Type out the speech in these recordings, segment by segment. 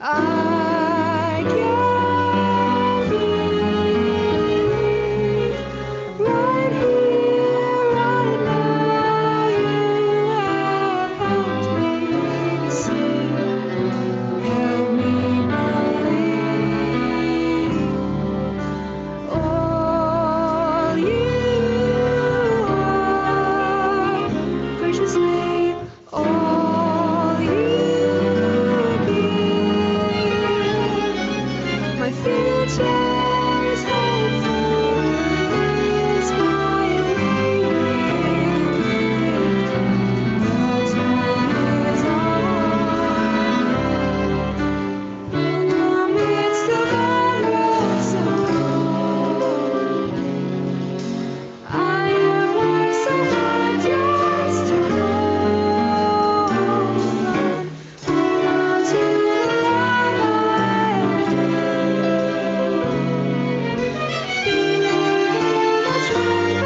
I can be right here, right now. You have helped me to see. Help me believe all you are, graciously all you give. My future is hopeful, inspiring. God's hand is on. In the midst of endless sorrow, I have worked so hard just to hold on to the light I feeling the strength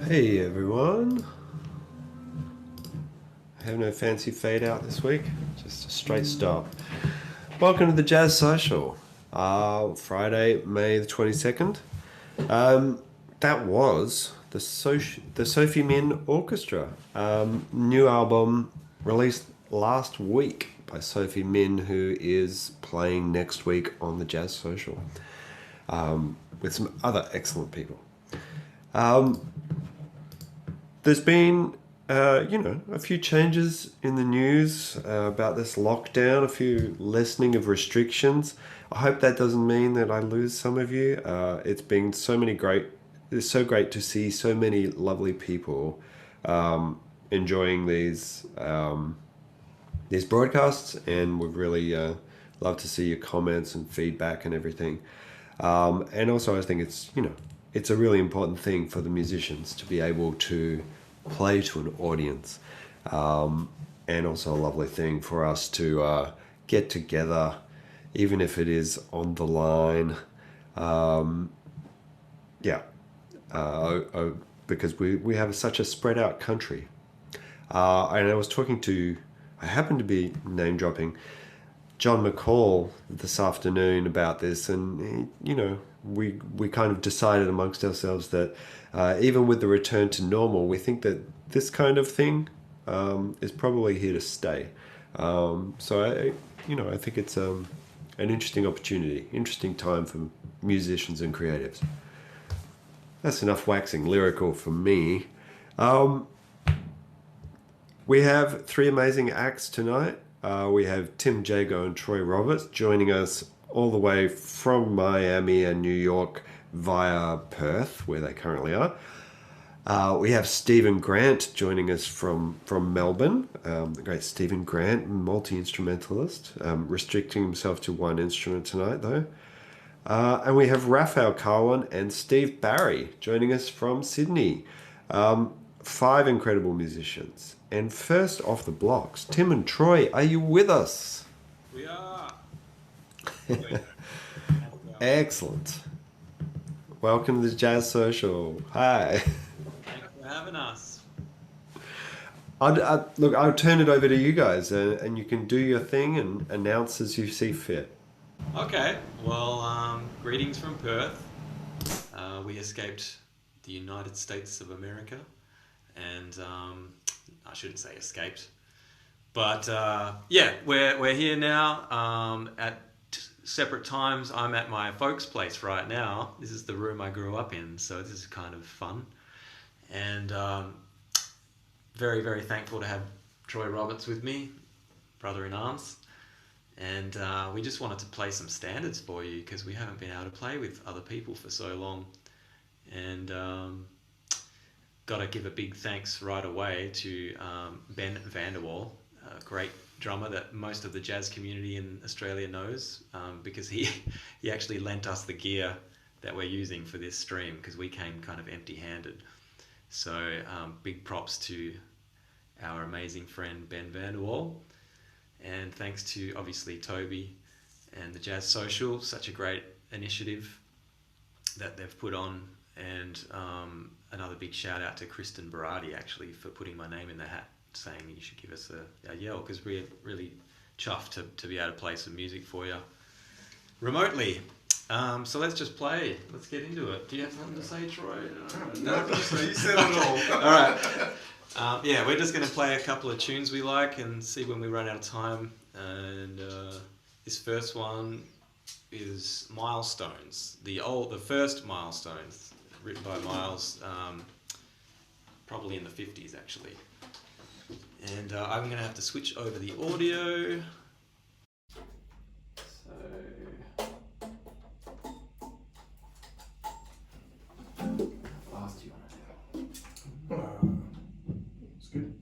Hey everyone, I have no fancy fade out this week, just a straight stop. Welcome to the Jazz Social, Friday, May the 22nd. That was the Sophie Min Orchestra, new album released last week by Sophie Min, who is playing next week on the Jazz Social with some other excellent people. There's been, a few changes in the news about this lockdown, a few lessening of restrictions. I hope that doesn't mean that I lose some of you. It's been it's so great to see so many lovely people enjoying these broadcasts, and we've really love to see your comments and feedback and everything. And also I think it's a really important thing for the musicians to be able to play to an audience, and also a lovely thing for us to get together, even if it is on the line. Because we have such a spread out country. And I happened to be name dropping John McCall this afternoon about this, and we kind of decided amongst ourselves that even with the return to normal, we think that this kind of thing is probably here to stay. I think it's an interesting opportunity, interesting time for musicians and creatives. That's enough waxing lyrical for me. We have three amazing acts tonight. We have Tim Jago and Troy Roberts joining us all the way from Miami and New York via Perth, where they currently are. We have Stephen Grant joining us from Melbourne. The great Stephen Grant, multi-instrumentalist, restricting himself to one instrument tonight, though. And we have Rafael, Karlen, and Steve Barry joining us from Sydney. 5 incredible musicians. And first off the blocks, Tim and Troy, are you with us? We are. Excellent. Welcome to the Jazz Social. Hi. Thanks for having us. Look, I'll turn it over to you guys, and you can do your thing and announce as you see fit. Okay, well, greetings from Perth. We escaped the United States of America, and I shouldn't say escaped, but yeah, we're here now at separate times. I'm at my folks' place right now. This is the room I grew up in, so this is kind of fun, and very, very thankful to have Troy Roberts with me, brother in arms. And we just wanted to play some standards for you because we haven't been able to play with other people for so long. And got to give a big thanks right away to Ben Vanderwall, a great drummer that most of the jazz community in Australia knows, because he actually lent us the gear that we're using for this stream because we came kind of empty-handed. So big props to our amazing friend Ben Vanderwall. And thanks to, obviously, Toby and the Jazz Social, such a great initiative that they've put on. And another big shout out to Kristen Berardi, actually, for putting my name in the hat, saying you should give us a yell, because we're really chuffed to be able to play some music for you remotely. So let's just play. Let's get into it. Do you have something to say, Troy? No, you said it all. All right. Yeah, we're just going to play a couple of tunes we like and see when we run out of time. And this first one is Milestones, the first Milestones, written by Miles, probably in the 50s actually. And I'm going to have to switch over the audio. Fast you want to do? It's good.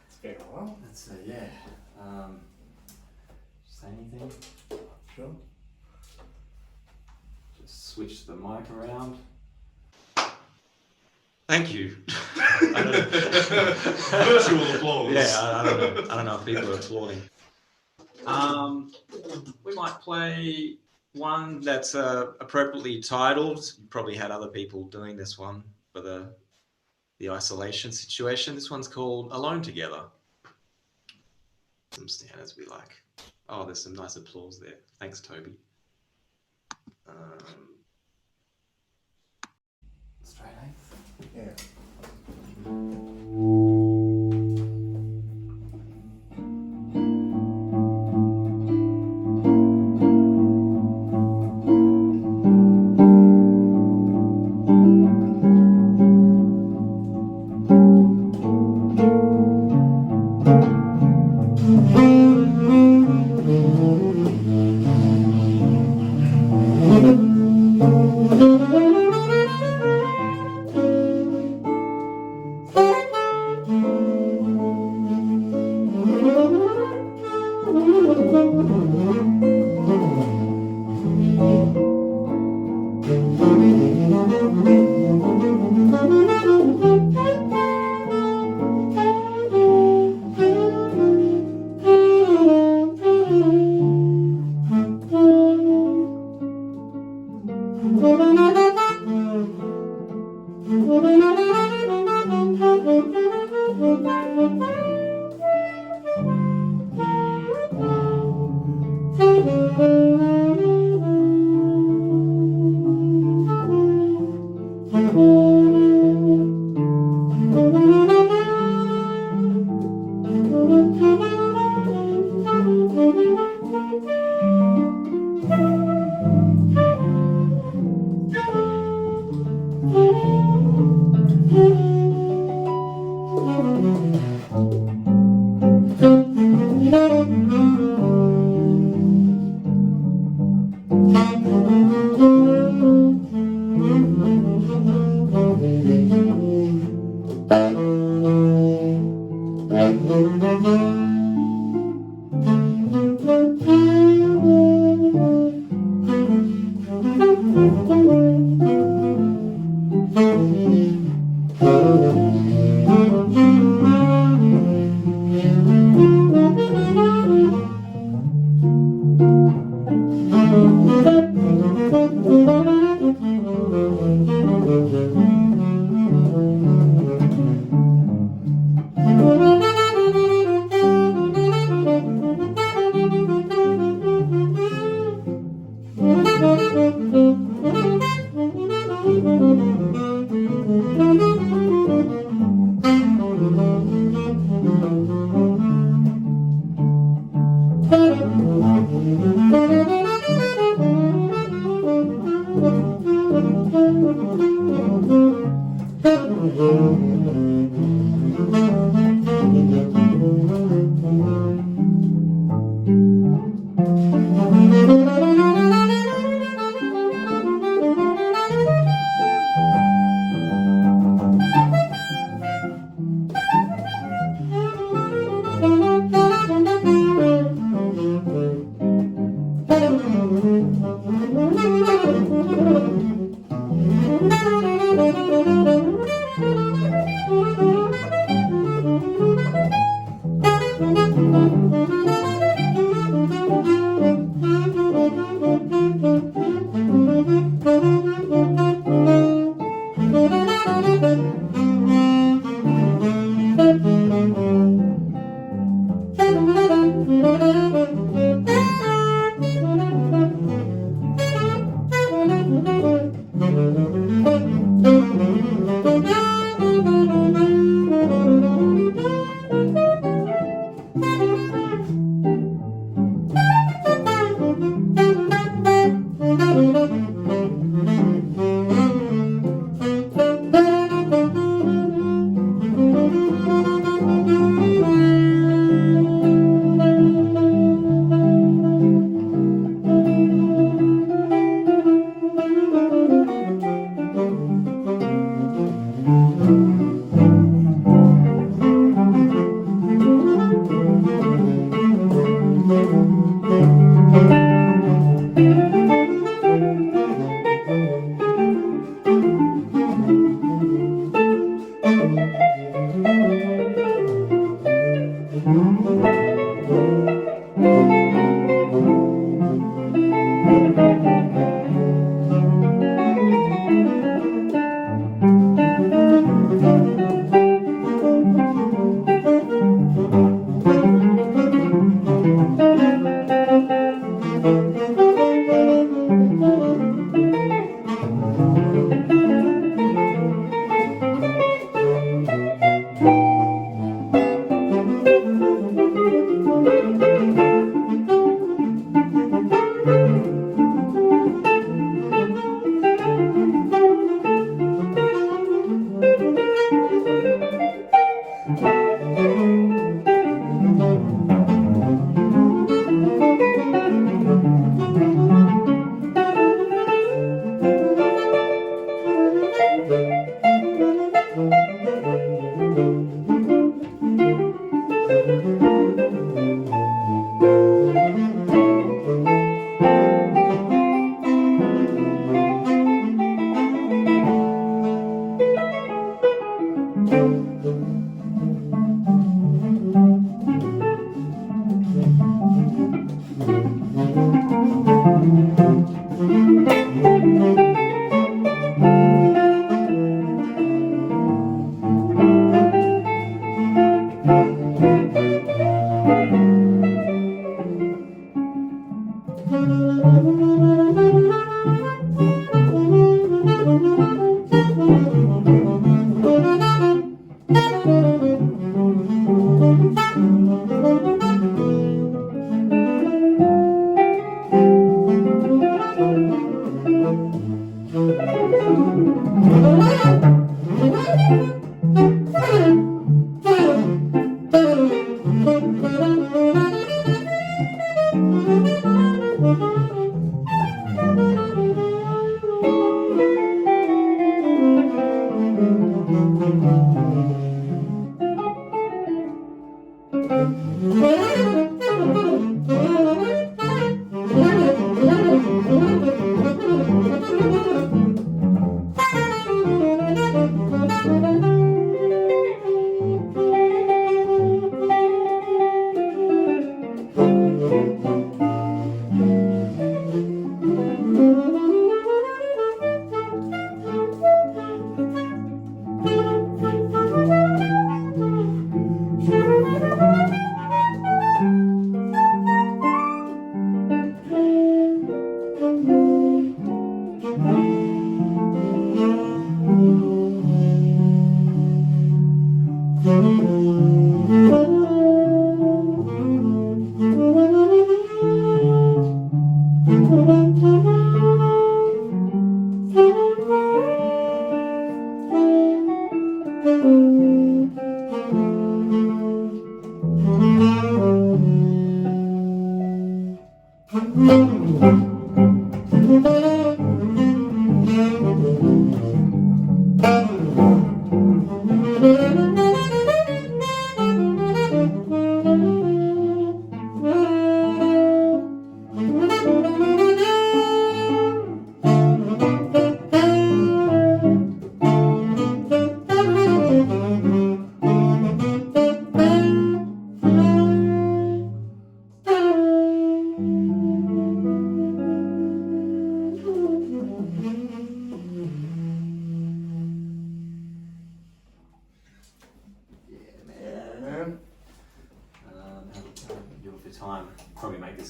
It's been a while. That's yeah. Say anything? Sure. Just switch the mic around. Thank you. Virtual applause. Yeah, I don't know. I don't know if people are applauding. We might play one that's appropriately titled. You probably had other people doing this one for the isolation situation. This one's called Alone Together. Some standards we like. Oh, there's some nice applause there. Thanks, Toby. Straight eighth. Yeah.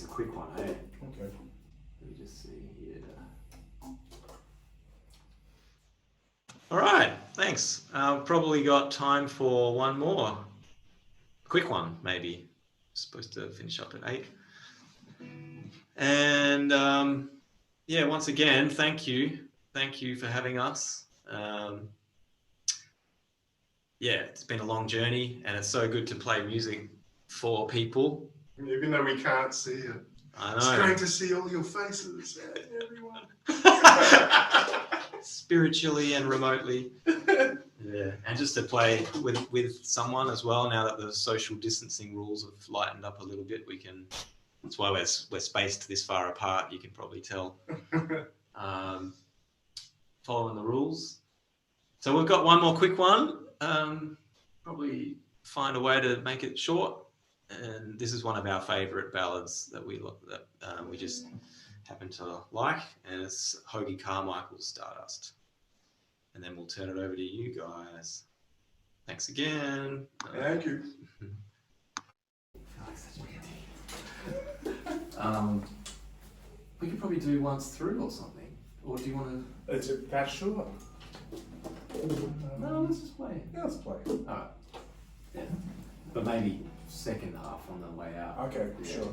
just a quick one, hey? Okay. Let me just see here. All right, thanks. Probably got time for one more. Quick one, maybe. Supposed to finish up at 8. And yeah, once again, thank you. Thank you for having us. Yeah, it's been a long journey, and it's so good to play music for people. Even though we can't see it. I It's know. great to see all your faces, everyone. Spiritually and remotely. Yeah, and just to play with someone as well. Now that the social distancing rules have lightened up a little bit, we can. That's why we're spaced this far apart. You can probably tell. Following the rules. So we've got one more quick one. Probably find a way to make it short. And this is one of our favourite ballads that we just happen to like, and it's Hoagie Carmichael's Stardust. And then we'll turn it over to you guys. Thanks again. Thank you. We could probably do once through or something. Or do you want to? Is it that short? No, let's just play. Yeah, let's play. Alright. Yeah. But maybe second half on the way out. Okay, Yeah. sure.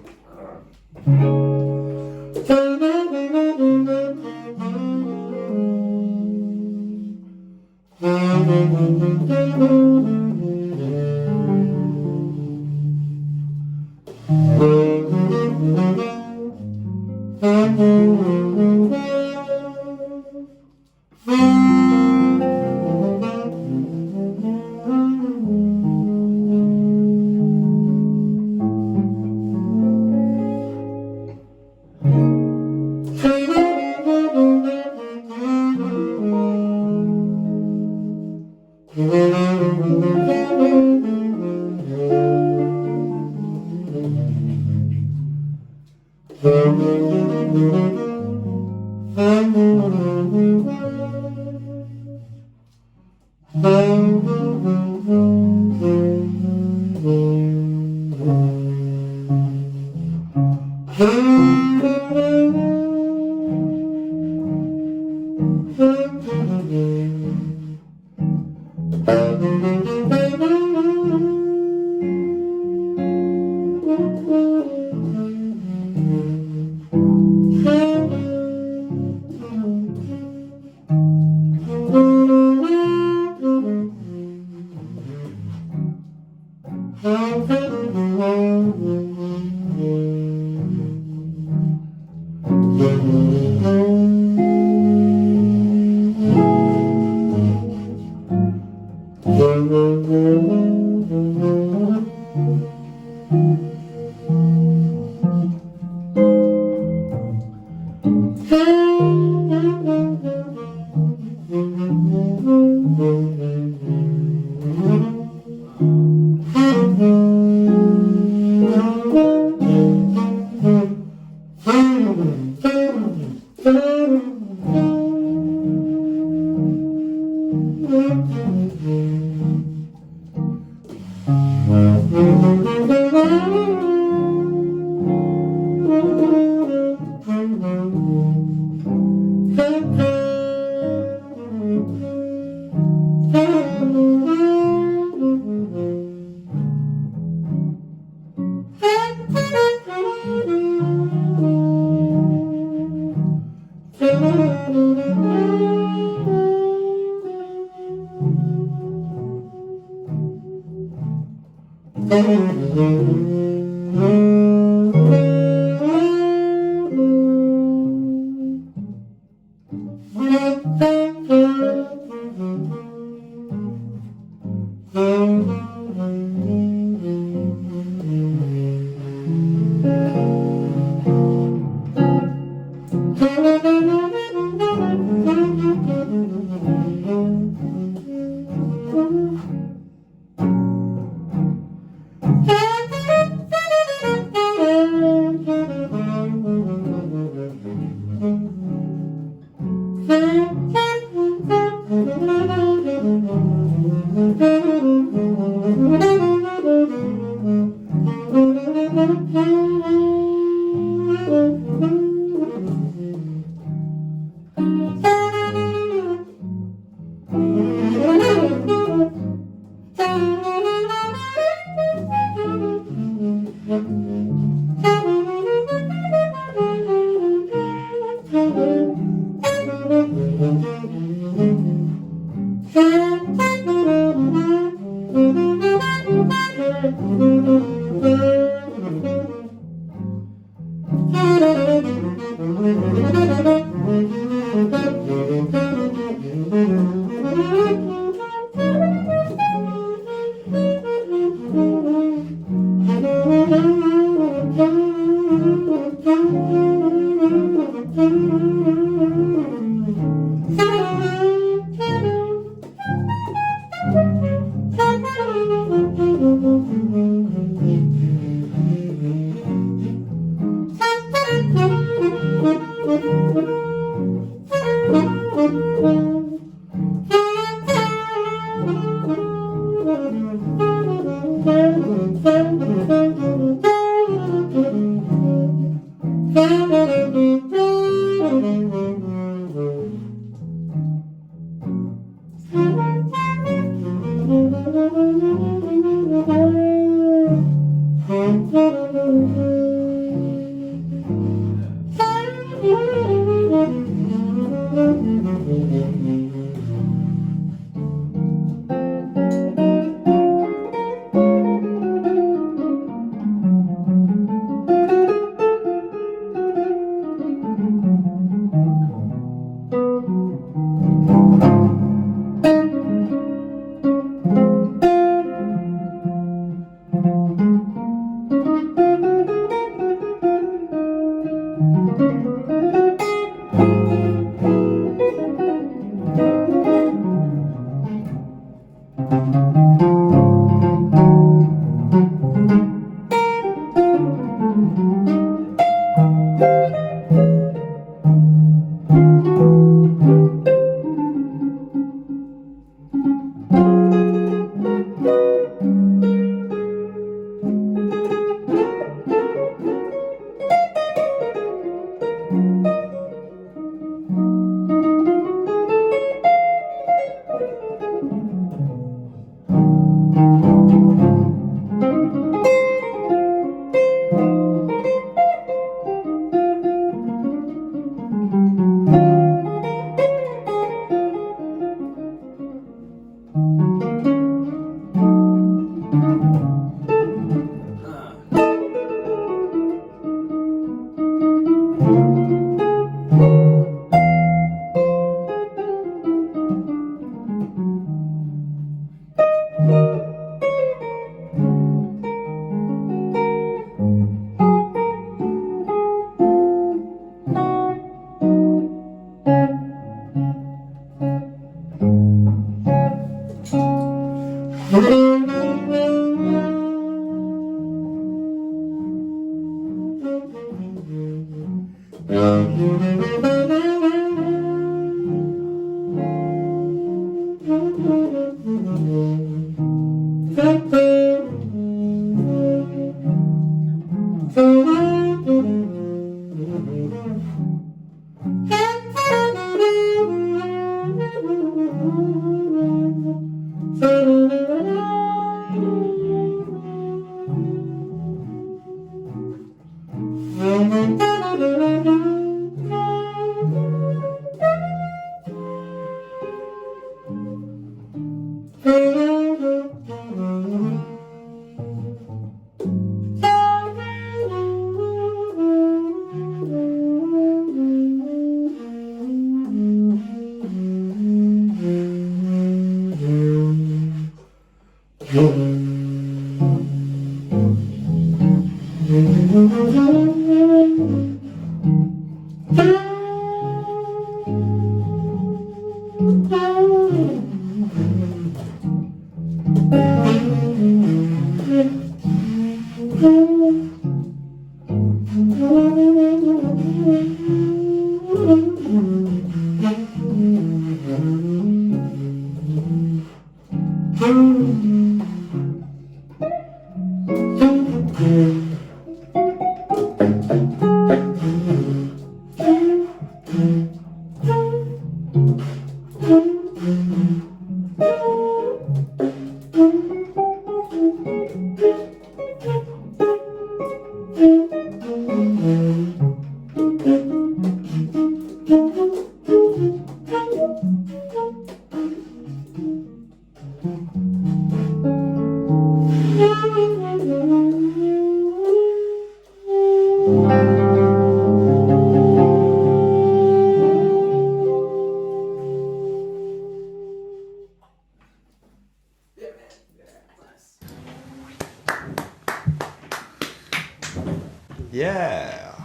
Yeah.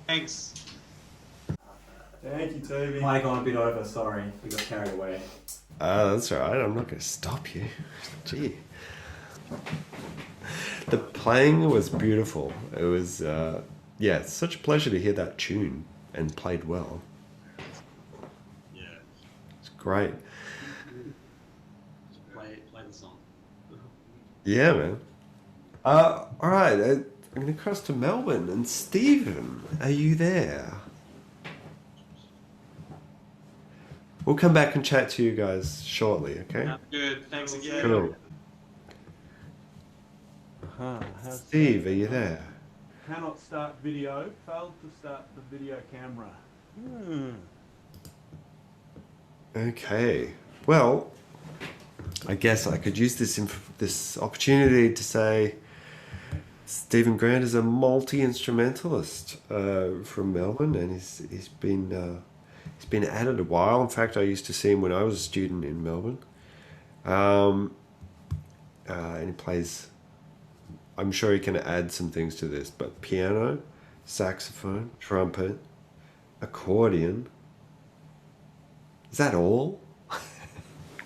Thanks. Thank you, Toby. Might have gone a bit over, sorry. We got carried away. That's all right. I'm not going to stop you. Gee. The playing was beautiful. It was, yeah, it's such a pleasure to hear that tune and played well. Yeah. It's great. Play the song. Yeah, man. All right. I'm going to cross to Melbourne. And Stephen, are you there? We'll come back and chat to you guys shortly, okay? Yeah, good. Thanks again. Cool. Steve, are you there? Cannot start video. Failed to start the video camera. Okay. Well, I guess I could use this opportunity to say Stephen Grant is a multi-instrumentalist from Melbourne, and he's been at it a while. In fact, I used to see him when I was a student in Melbourne. And he plays, I'm sure he can add some things to this, but piano, saxophone, trumpet, accordion. Is that all?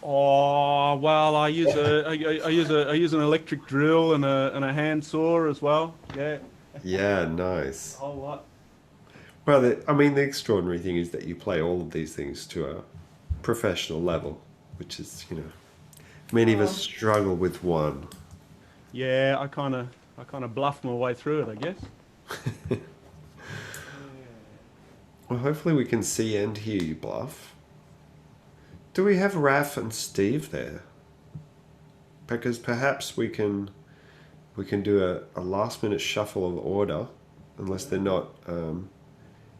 Oh well, I use an electric drill and a hand saw as well. Yeah, Yeah, nice. a whole lot. Well, the extraordinary thing is that you play all of these things to a professional level, which is, many of us struggle with one. Yeah, I kind of bluffed my way through it, I guess. Well, hopefully we can see and hear you, Bluff. Do we have Raf and Steve there? Because perhaps we can do a last minute shuffle of order, unless they're not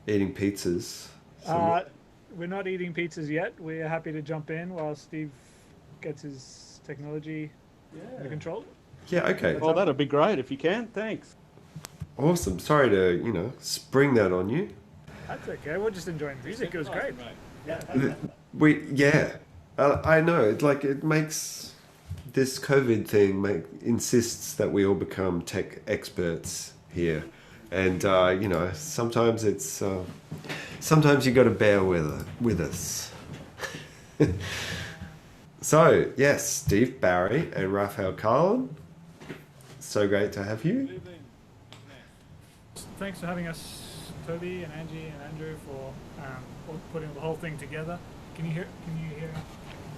eating pizzas. We're not eating pizzas yet. We're happy to jump in while Steve gets his technology under control. Yeah, okay. Oh, that'd be great if you can. Thanks. Awesome. Sorry to, spring that on you. That's okay. We're just enjoying the music. It was great. I know. It makes this COVID thing insists that we all become tech experts here, and sometimes it's sometimes you got to bear with us. So yes, Steve Barry and Rafael Karlen, so great to have you. Thanks for having us, Toby and Angie and Andrew, for putting the whole thing together. Can you hear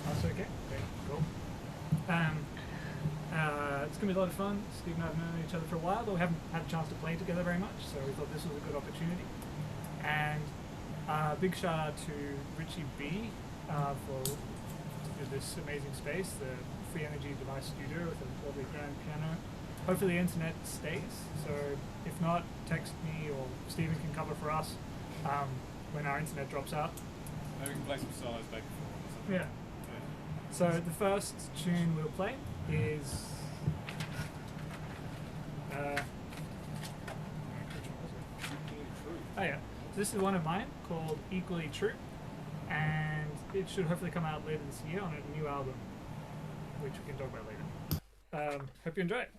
us okay? Okay, cool. It's going to be a lot of fun. Steve and I have known each other for a while, but we haven't had a chance to play together very much, so we thought this was a good opportunity. And big shout out to Richie B for this amazing space, the Free Energy Device Studio with a lovely grand piano. Hopefully the internet stays, so if not, text me or Stephen can cover for us when our internet drops out. Maybe we can play some solos back and forth. Yeah. So the first tune we'll play is so this is one of mine called Equally True, and it should hopefully come out later this year on a new album, which we can talk about later. Hope you enjoy it.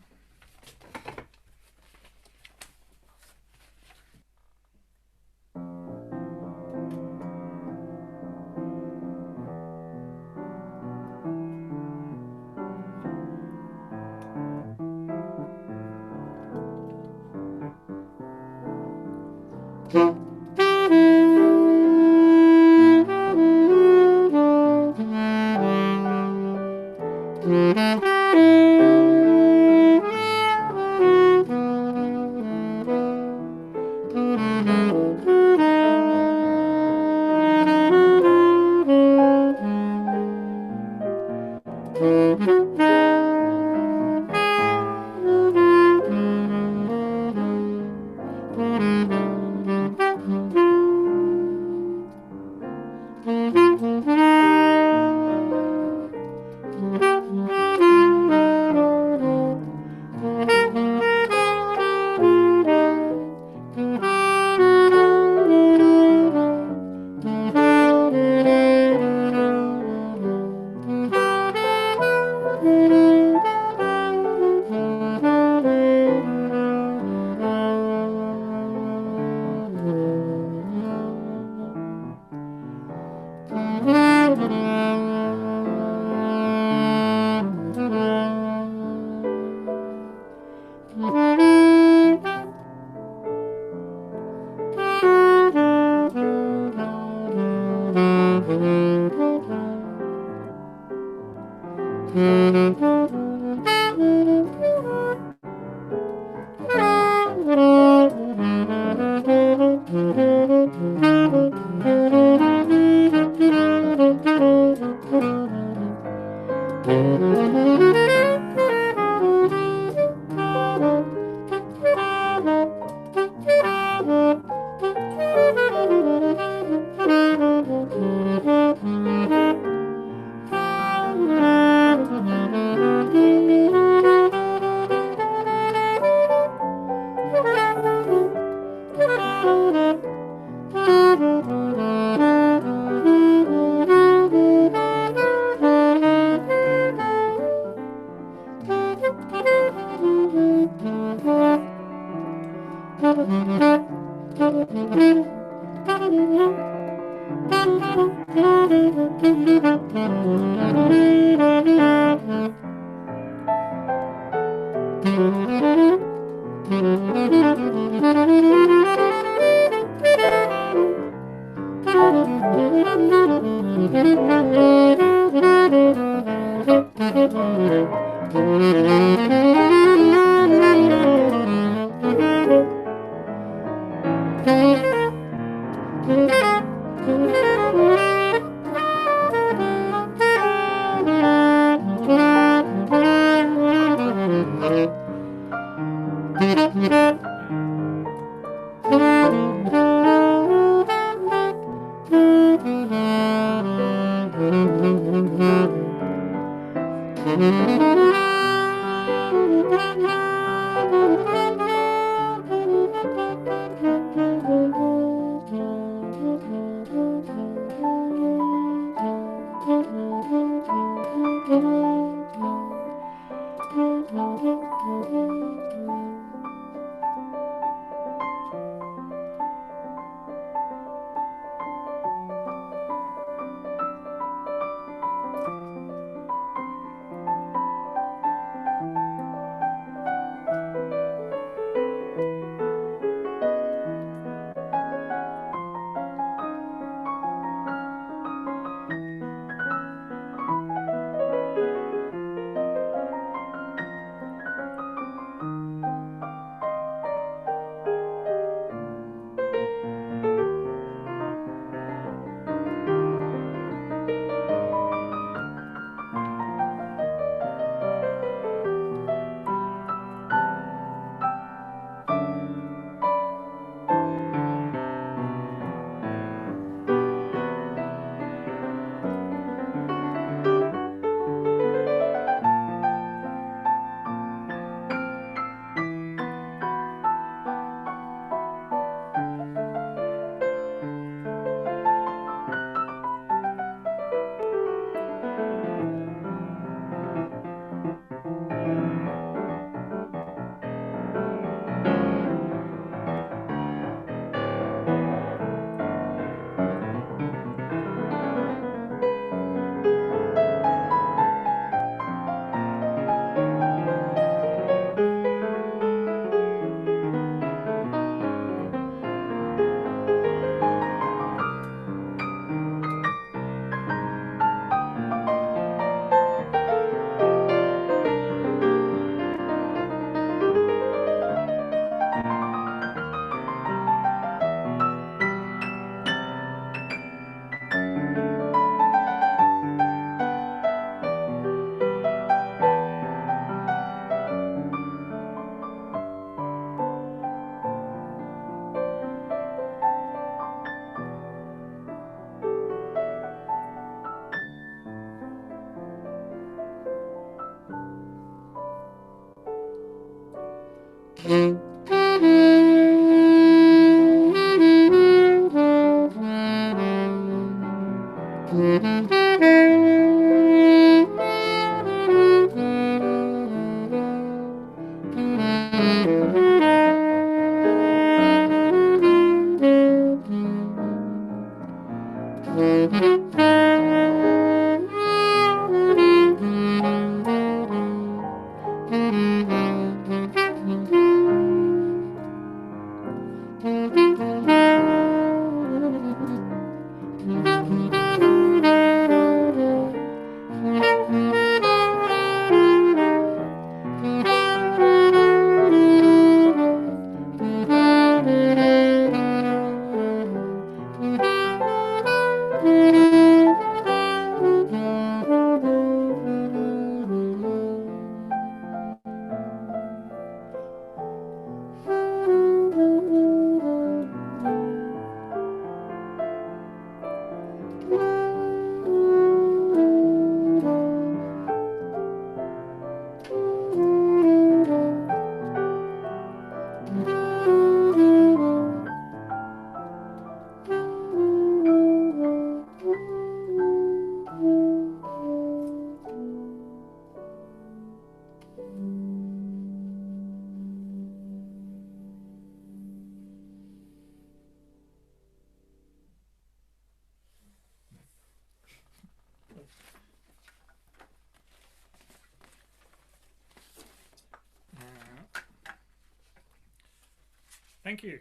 Thank you.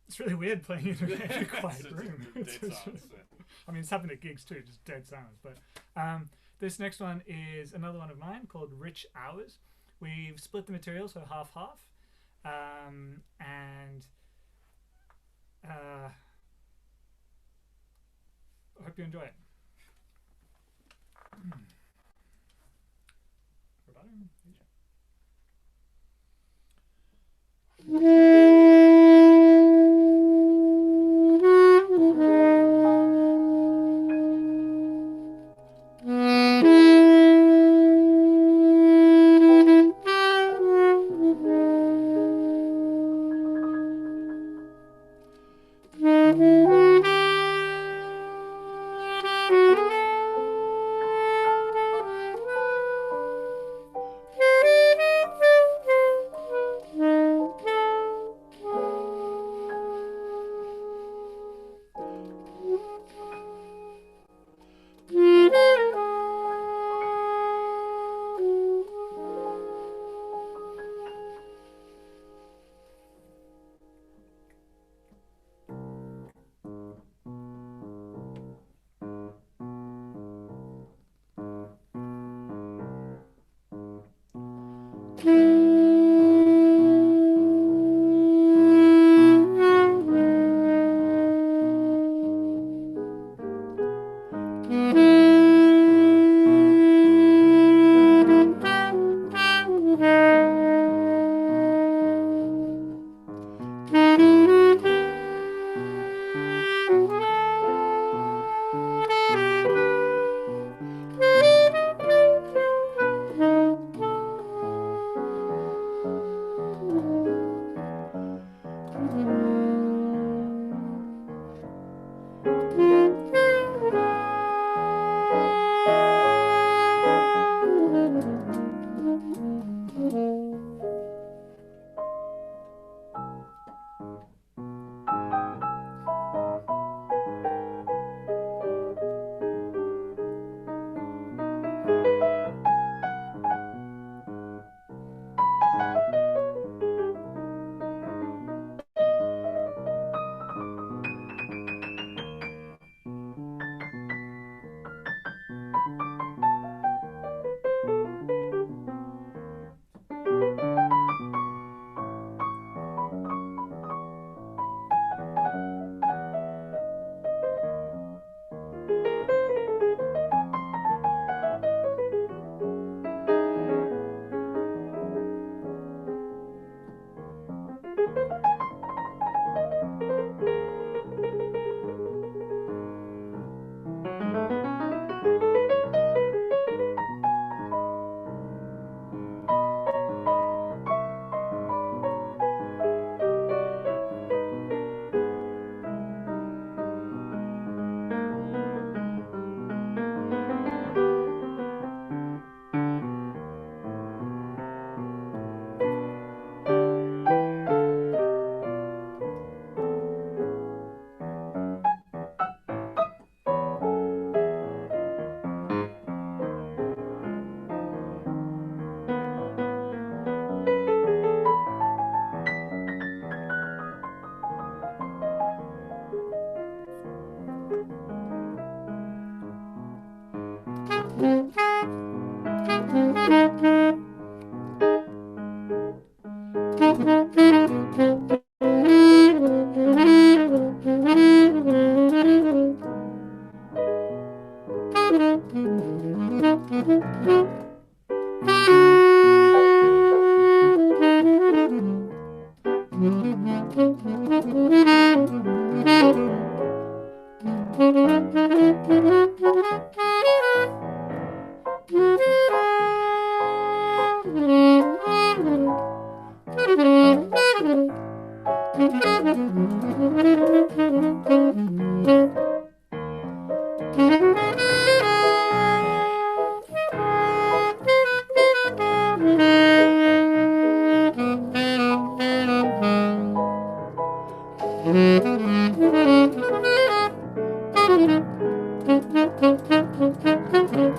It's really weird playing in a very quiet room. Dead silence. I mean, it's happened at gigs too, just dead silence. But this next one is another one of mine called Rich Hours. We've split the material, so half-half. And I hope you enjoy it.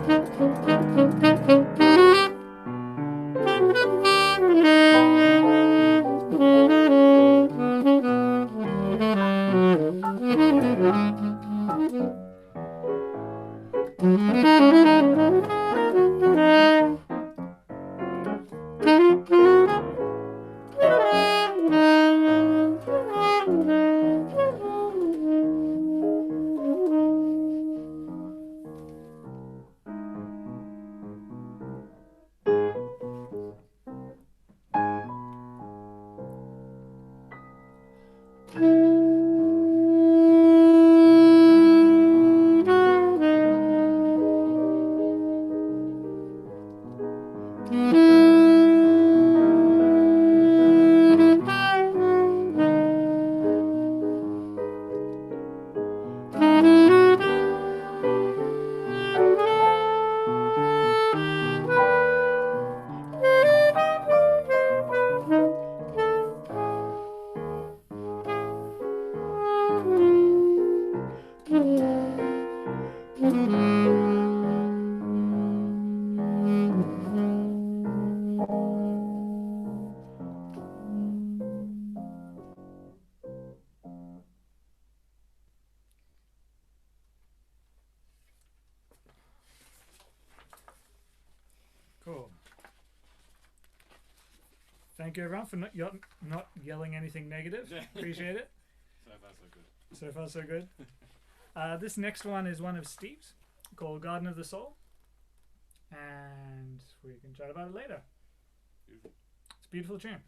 Roboto? Cool. Thank you, everyone, for not yelling anything negative. Appreciate it. So far, so good. So far, so good. This next one is one of Steve's, called Garden of the Soul. And we can chat about it later. Beautiful. It's a beautiful tune.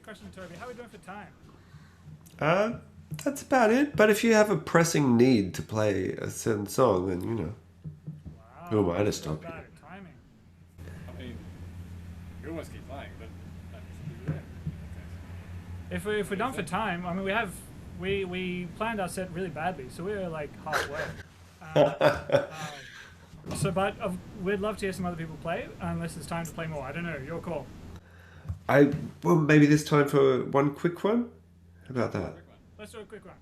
question, Toby. How are we doing for time? That's about it. But if you have a pressing need to play a certain song, then, you know, Wow. who am I to that's stop bad you? at timing. I mean, you almost keep playing, but that should be there. If we're done for time, I mean, we planned our set really badly, so we were like halfway. But we'd love to hear some other people play, unless it's time to play more. I don't know. Your call. Well, maybe this time for one quick one? How about that? Let's do a quick one.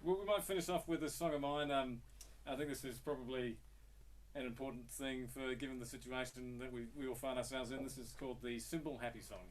Well, we might finish off with a song of mine. I think this is probably an important thing for given the situation that we all find ourselves in. This is called the Simple Happy Song.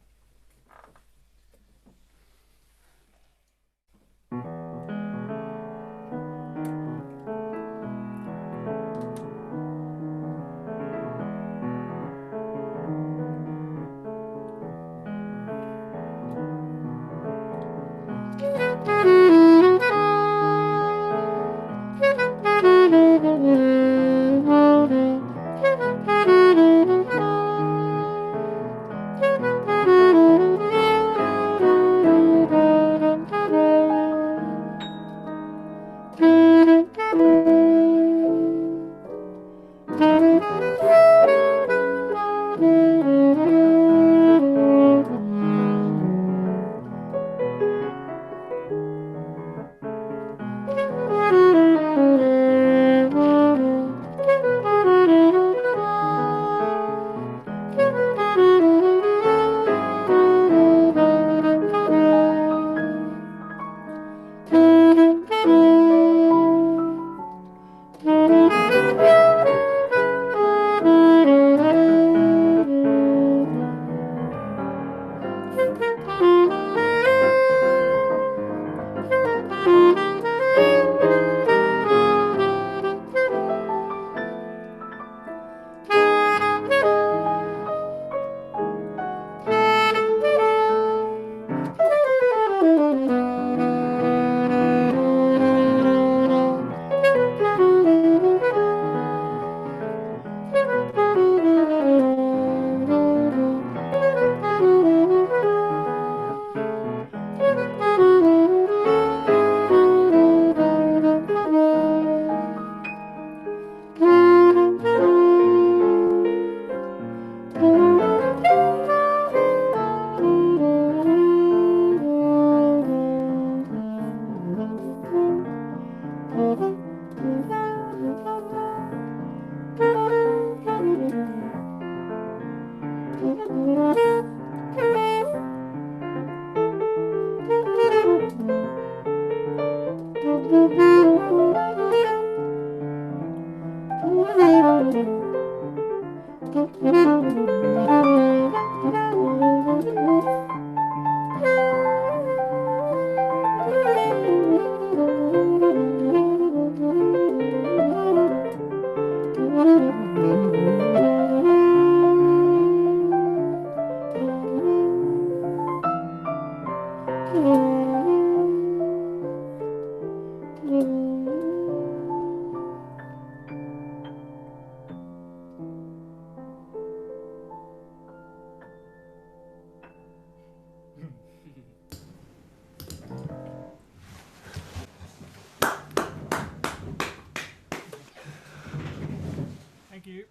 Thank you.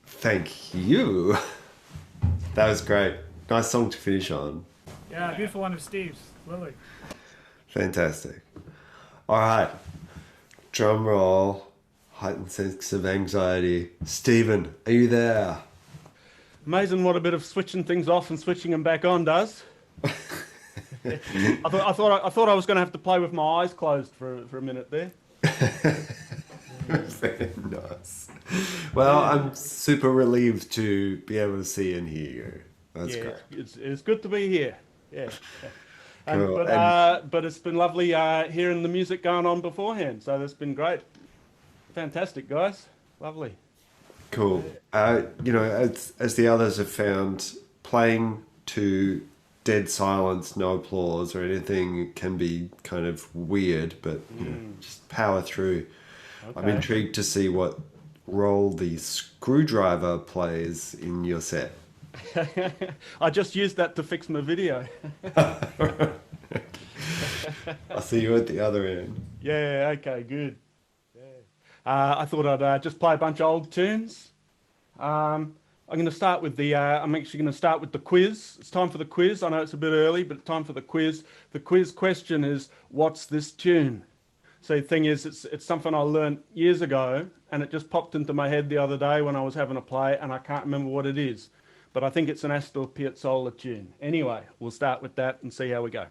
Thank you. That was great. Nice song to finish on. Yeah, beautiful one of Steve's. Lily. Fantastic. All right. Drum roll. Heightened sense of anxiety. Stephen, are you there? Amazing what a bit of switching things off and switching them back on does. I thought I was going to have to play with my eyes closed for a minute there. Very nice. Well, I'm super relieved to be able to see and hear you. That's Yeah, great. it's good to be here. Yeah. Cool. But it's been lovely hearing the music going on beforehand. So that's been great. Fantastic, guys. Lovely. Cool. You know, as the others have found, playing to dead silence, no applause or anything can be kind of weird, but you know, just power through. Okay. I'm intrigued to see what role the screwdriver plays in your set. I just used that to fix my video. I see you at the other end. Yeah, okay, good. Yeah. I thought I'd just play a bunch of old tunes. I'm going to start with I'm actually going to start with the quiz. It's time for the quiz. I know it's a bit early, but time for the quiz. The quiz question is, what's this tune? So the thing is, it's something I learned years ago, and it just popped into my head the other day when I was having a play, and I can't remember what it is. But I think it's an Astor Piazzolla tune. Anyway, we'll start with that and see how we go.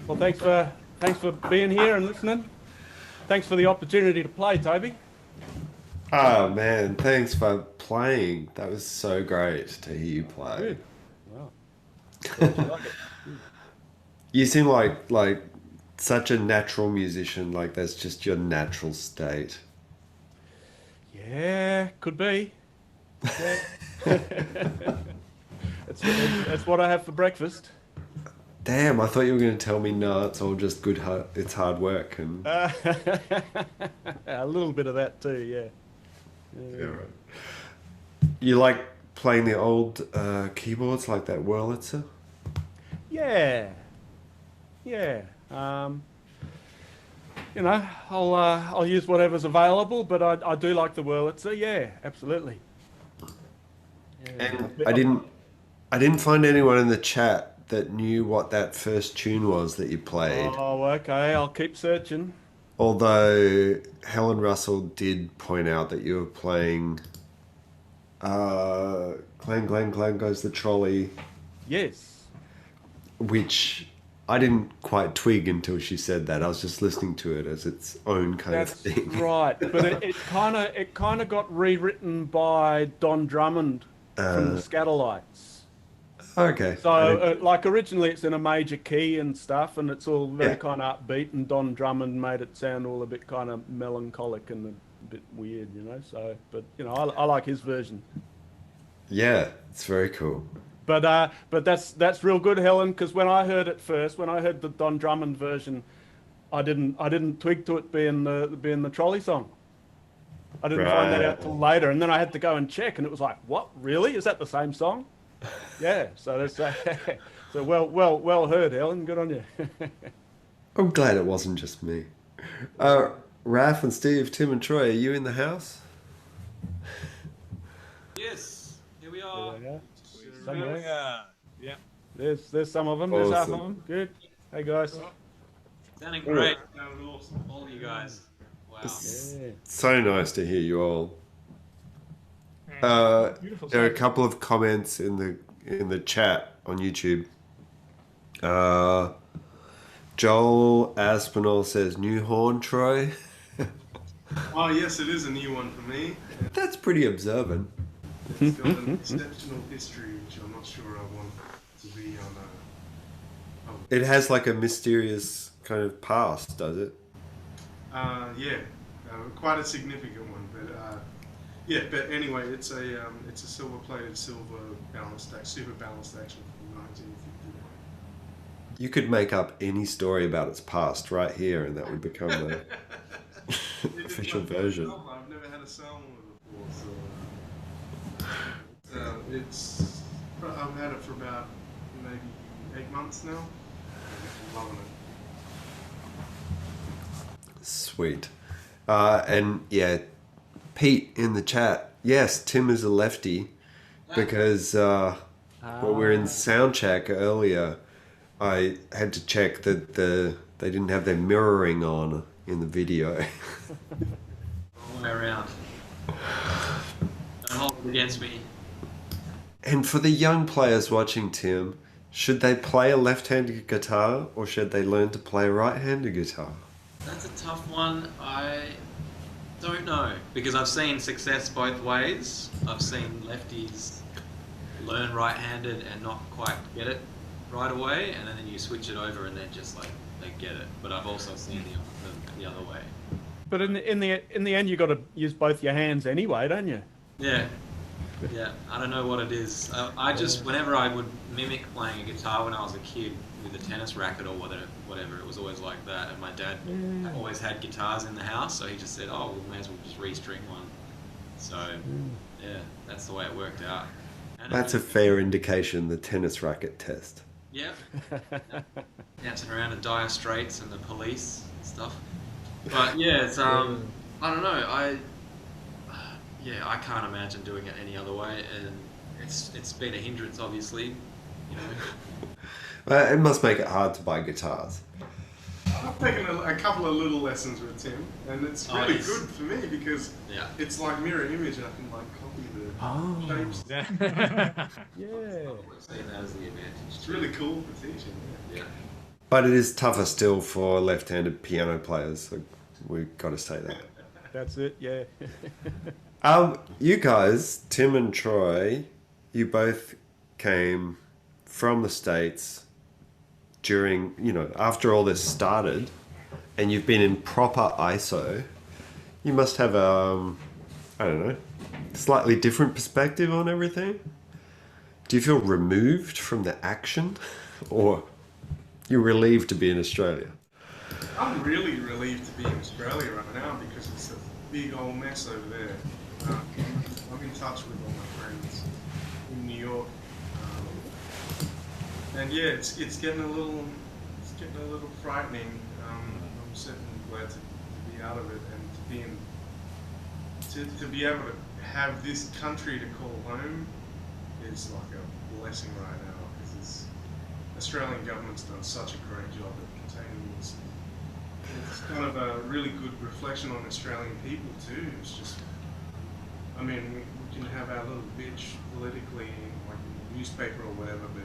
Well, thanks for being here and listening. Thanks for the opportunity to play, Toby. Oh man, thanks for playing. That was so great to hear you play. Good. Wow. You seem like such a natural musician. Like that's just your natural state. Yeah, could be. Yeah. That's what I have for breakfast. Damn, I thought you were going to tell me no. It's all just good. It's hard work and. A little bit of that too, yeah. Yeah, right. You like playing the old keyboards like that Wurlitzer? Yeah. You know, I'll use whatever's available, but I do like the Wurlitzer. Yeah, absolutely. Yeah. And I didn't find anyone in the chat that knew what that first tune was that you played. Oh, okay. I'll keep searching. Although Helen Russell did point out that you were playing Clang Clang Clang Goes the Trolley, Yes. which I didn't quite twig until she said that. I was just listening to it as its own kind of That's thing. right, but it kind of got rewritten by Don Drummond from the Scatterlights. Okay. So, like originally, it's in a major key and stuff, and it's all very Yeah. kind of upbeat. And Don Drummond made it sound all a bit kind of melancholic and a bit weird, you know. So, but you know, I like his version. Yeah, it's very cool. But that's real good, Helen, because when I heard it first, when I heard the Don Drummond version, I didn't twig to it being the trolley song. I didn't find that out till later, and then I had to go and check, and it was like, what? Really? Is that the same song? Yeah. So that's so well heard, Helen. Good on you. I'm glad it wasn't just me. Raf and Steve, Tim and Troy, are you in the house? Yes, here we are. Yeah. There's some of them. There's half of Awesome. them. Good. Hey guys. Sounding great. All of you guys. Wow. Yeah. So nice to hear you all. Beautiful. There are a song. couple of comments in the chat on YouTube. Joel Aspinall says, "New horn, Troy." Oh, yes, it is a new one for me. That's pretty observant. It's got an exceptional history, which I'm not sure I want to be on It has like a mysterious kind of past, does it? yeah, quite a significant one. But yeah, but anyway, it's a silver-plated, silver balanced super balanced action from 1951. You could make up any story about its past right here, and that would become the official version. I've never had a Selma before, so I've had it for about maybe 8 months now. I'm loving it. Sweet. And yeah, Pete in the chat. Yes, Tim is a lefty because when we were in sound check earlier, I had to check that they didn't have their mirroring on in the video. All the way around. Don't hold it against me. And for the young players watching, Tim, should they play a left-handed guitar or should they learn to play a right-handed guitar? That's a tough one. I don't know, because I've seen success both ways. I've seen lefties learn right-handed and not quite get it right away, and then you switch it over and then just like they get it. But I've also seen the other way. But in the end, you got to use both your hands anyway, don't you? Yeah. Yeah, I don't know what it is. I just, whenever I would mimic playing a guitar when I was a kid with a tennis racket or whatever, it was always like that. And my dad always had guitars in the house, so he just said, oh, we may as well just restring one. So, yeah, that's the way it worked out. And That's a fair indication, the tennis racket test. Yeah. Dancing around in dire straits and the police and stuff. But yeah, it's, I don't know, I can't imagine doing it any other way, and it's been a hindrance, obviously, you know. It must make it hard to buy guitars. I've taken a couple of little lessons with Tim, and it's really Nice. good for me because Yeah. it's like mirror image. I can like copy the shapes. Yeah. I've seen that as the advantage. It's really cool for teaching. Yeah. But it is tougher still for left-handed piano players. So we've got to say that. That's it. Yeah. You guys, Tim and Troy, you both came from the States during, after all this started, and you've been in proper ISO. You must have I don't know, slightly different perspective on everything. Do you feel removed from the action, or you're relieved to be in Australia? I'm really relieved to be in Australia right now because it's a big old mess over there. I'm in touch with all my friends in New York, and yeah, it's getting a little frightening. I'm certainly glad to be out of it and to be able to have this country to call home is like a blessing right now because the Australian government's done such a great job at containing this. It's kind of a really good reflection on Australian people too. It's just, I mean, we can have our little bitch politically, like in the newspaper or whatever, but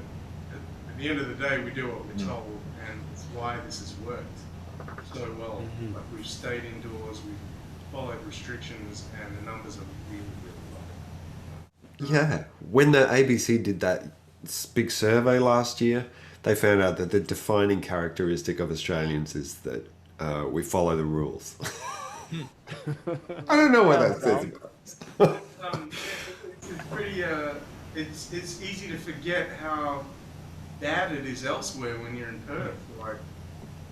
at the end of the day, we do what we're told, and it's why this has worked so well. Like we've stayed indoors, we've followed restrictions, and the numbers are really, really low. Yeah. When the ABC did that big survey last year, they found out that the defining characteristic of Australians is that we follow the rules. I don't know what that says about us. It's pretty. It's easy to forget how bad it is elsewhere when you're in Perth. Like,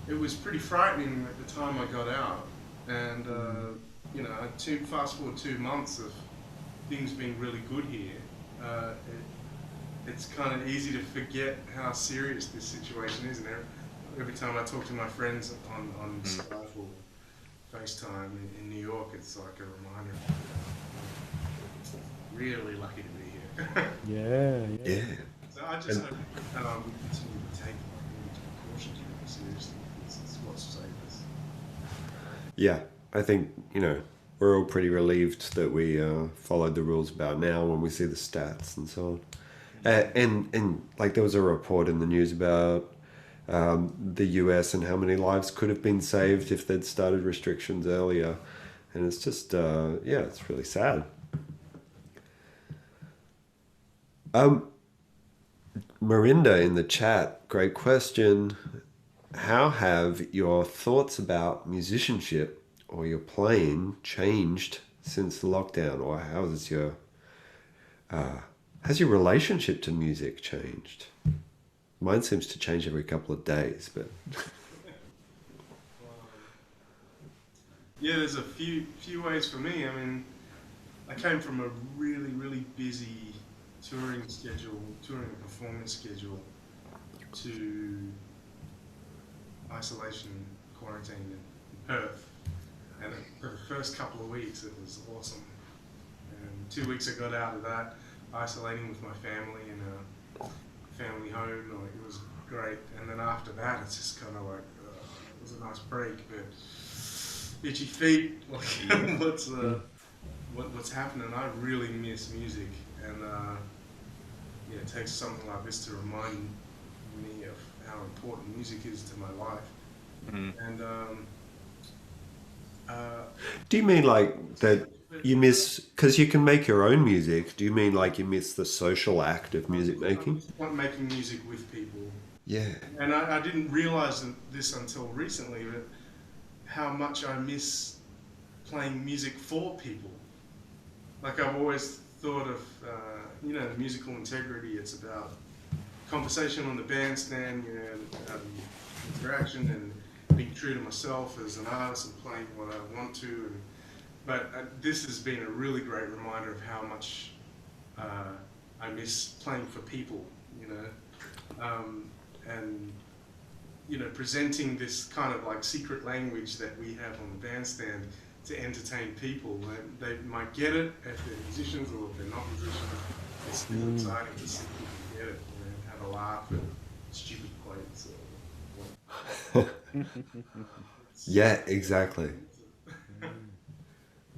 it was pretty frightening at the time I got out, and fast forward 2 months of things being really good here. It's kind of easy to forget how serious this situation is, and every time I talk to my friends on Skype or FaceTime in New York, it's like a reminder. Really lucky to be here. Yeah. Yeah. So I just hope we continue to take precautions really seriously. It's what's saved us. Yeah. I think, we're all pretty relieved that we followed the rules about now when we see the stats and so on. And like there was a report in the news about the US and how many lives could have been saved if they'd started restrictions earlier. And it's just, it's really sad. Marinda in the chat, great question. How have your thoughts about musicianship or your playing changed since the lockdown? Or how has your relationship to music changed? Mine seems to change every couple of days, but Yeah, there's a few ways for me. I mean, I came from a really, really busy touring and performance schedule to isolation, quarantine in Perth. And for the first couple of weeks, it was awesome. And 2 weeks I got out of that, isolating with my family in a family home. Like, it was great. And then after that, it's just kind of like, it was a nice break, but itchy feet. Like, what's happening? I really miss music, and it takes something like this to remind me of how important music is to my life. And do you mean like that you miss, because you can make your own music, do you mean like you miss the social act of music making? I want making music with people Yeah. And I didn't realise this until recently, but how much I miss playing music for people. Like I've always thought of, the musical integrity. It's about conversation on the bandstand, interaction and being true to myself as an artist and playing what I want to. But this has been a really great reminder of how much I miss playing for people, and presenting this kind of like secret language that we have on the bandstand to entertain people. They might get it if they're musicians, or if they're not musicians. It's still exciting to see people get it, have a laugh at stupid quotes. Yeah, exactly.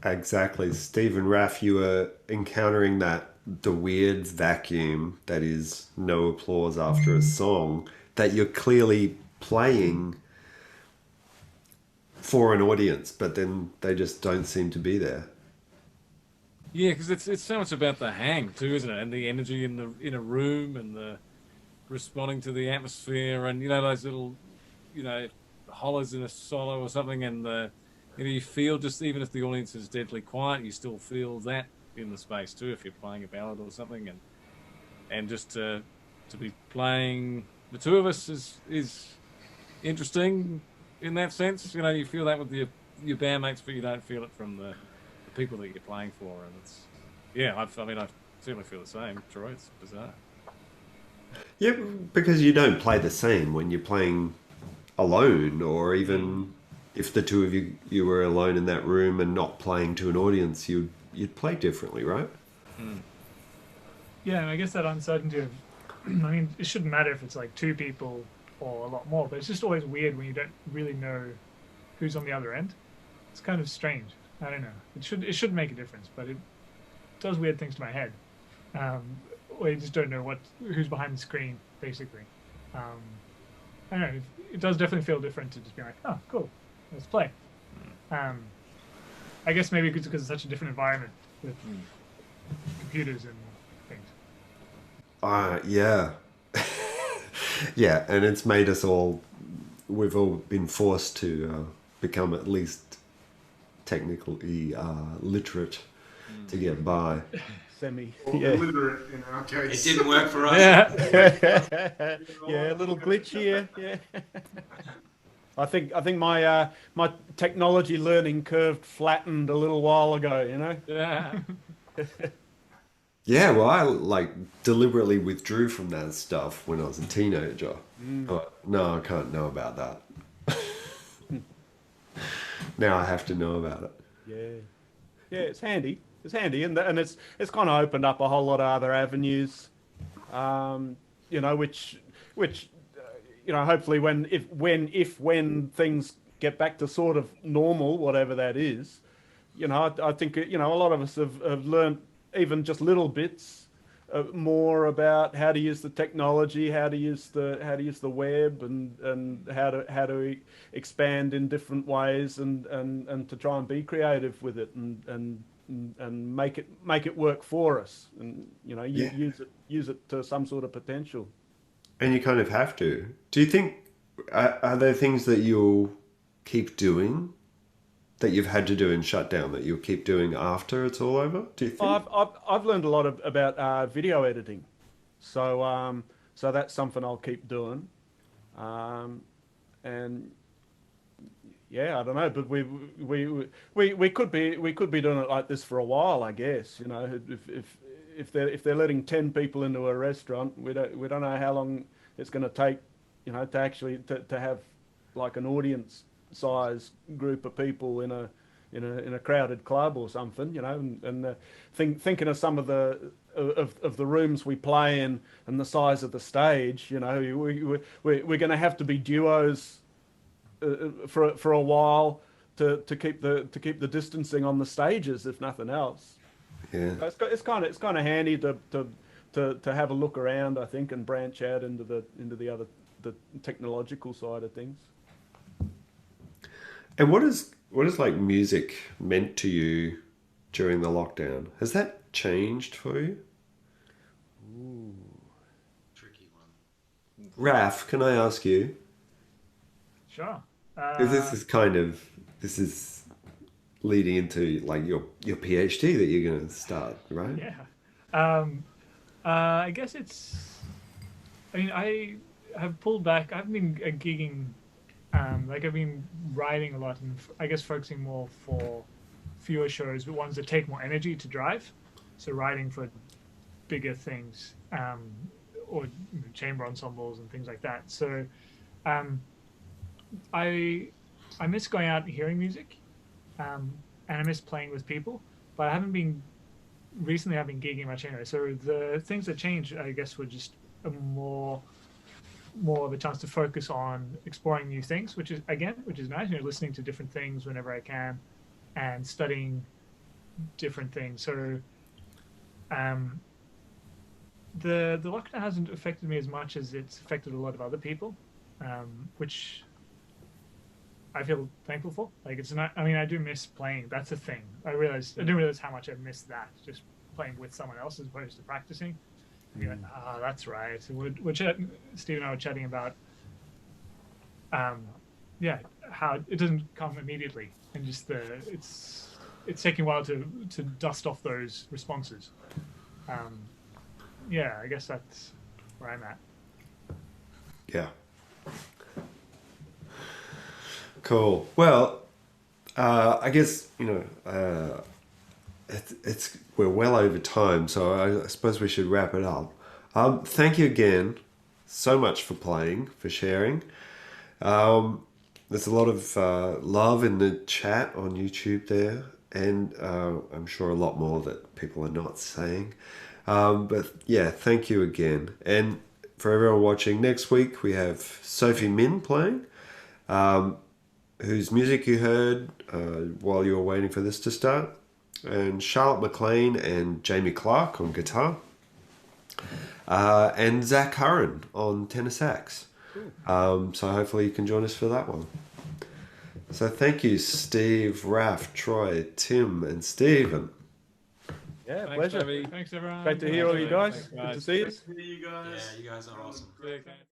Exactly. Stephen Raff, you were encountering the weird vacuum that is no applause after a song that you're clearly playing for an audience, but then they just don't seem to be there. Yeah, because it's so much about the hang too, isn't it? And the energy in a room, and the responding to the atmosphere, and those little hollers in a solo or something, and you feel, just even if the audience is deadly quiet, you still feel that in the space too, if you're playing a ballad or something, and just to be playing the two of us is interesting in that sense. You feel that with your bandmates, but you don't feel it from the people that you're playing for, and I certainly feel the same. Troy, it's bizarre. Yeah, because you don't play the same when you're playing alone, or even if the two of you were alone in that room and not playing to an audience, you'd play differently, right? Yeah, and I guess that uncertainty of, I mean, it shouldn't matter if it's like two people or a lot more, but it's just always weird when you don't really know who's on the other end. It's kind of strange. I don't know. It should make a difference, but it does weird things to my head. Where you just don't know who's behind the screen, basically. I don't know. It does definitely feel different to just be like, oh, cool, let's play. I guess maybe because it's such a different environment with computers and things. Yeah. Yeah, and it's made us we've all been forced to become at least technically literate to get by. Semi. Or Yeah. illiterate in our It case. didn't work for us. Yeah, a little glitch here. Yeah. I think my my technology learning curve flattened a little while ago. Yeah. Yeah, well, I deliberately withdrew from that stuff when I was a teenager. But no, I can't know about that. Now I have to know about it. Yeah, it's handy. It's handy, and it's kind of opened up a whole lot of other avenues, which hopefully when things get back to sort of normal, whatever that is, I think a lot of us have learned even just little bits more about how to use the technology, how to use the web, and how to expand in different ways, and to try and be creative with it, and make it work for us, and use it to some sort of potential. And you kind of have to. Do you think, are there things that you'll keep doing, that you've had to do in shutdown, that you'll keep doing after it's all over? Do you think? I've learned a lot about video editing, so that's something I'll keep doing, and yeah, I don't know, but we could be doing it like this for a while, I guess. If they're letting 10 people into a restaurant, we don't know how long it's going to take, to actually to have like an audience size group of people in a crowded club or something, and thinking of some of the rooms we play in and the size of the stage, we're going to have to be duos for a while to keep the distancing on the stages, if nothing else. Yeah. It's kind of handy to have a look around, I think, and branch out into the technological side of things. And what is like music meant to you during the lockdown? Has that changed for you? Tricky one. Raf, can I ask you? Sure. 'Cause this is leading into like your PhD that you're going to start, right? Yeah. Um, I guess it's. I mean, I have pulled back. I've been gigging, like I've been writing a lot, and I guess focusing more for fewer shows, but ones that take more energy to drive. So writing for bigger things, or chamber ensembles and things like that. So, um, I I miss going out and hearing music, um, and I miss playing with people. But I haven't been recently. I've been gigging much anyway. So the things that changed, I guess, were just a more of a chance to focus on exploring new things, which is nice. You know, listening to different things whenever I can, and studying different things. So, um, the lockdown hasn't affected me as much as it's affected a lot of other people, which I feel thankful for. Like it's not. I mean, I do miss playing. That's a thing. I didn't realize how much I missed that. Just playing with someone else as opposed to practicing. You're like, that's right. So Steve and I were chatting about, yeah, how it doesn't come immediately, and just it's taking a while to dust off those responses. Um, yeah, I guess that's where I'm at. Yeah. Cool. Well, I guess it's we're well over time, so I suppose we should wrap it up. Thank you again so much for playing, for sharing. There's a lot of love in the chat on YouTube there, and I'm sure a lot more that people are not saying. But yeah, thank you again. And for everyone watching, next week we have Sophie Min playing, whose music you heard while you were waiting for this to start, and Charlotte McLean and Jamie Clark on guitar, and Zach Curran on tenor sax. So hopefully you can join us for that one. So thank you, Steve, Raf, Troy, Tim, and Stephen. Yeah, Thanks, pleasure. Toby. Thanks, everyone. Great to hear all you guys. Thanks, Good to see you. See you guys. Yeah, you guys are awesome. See you, guys.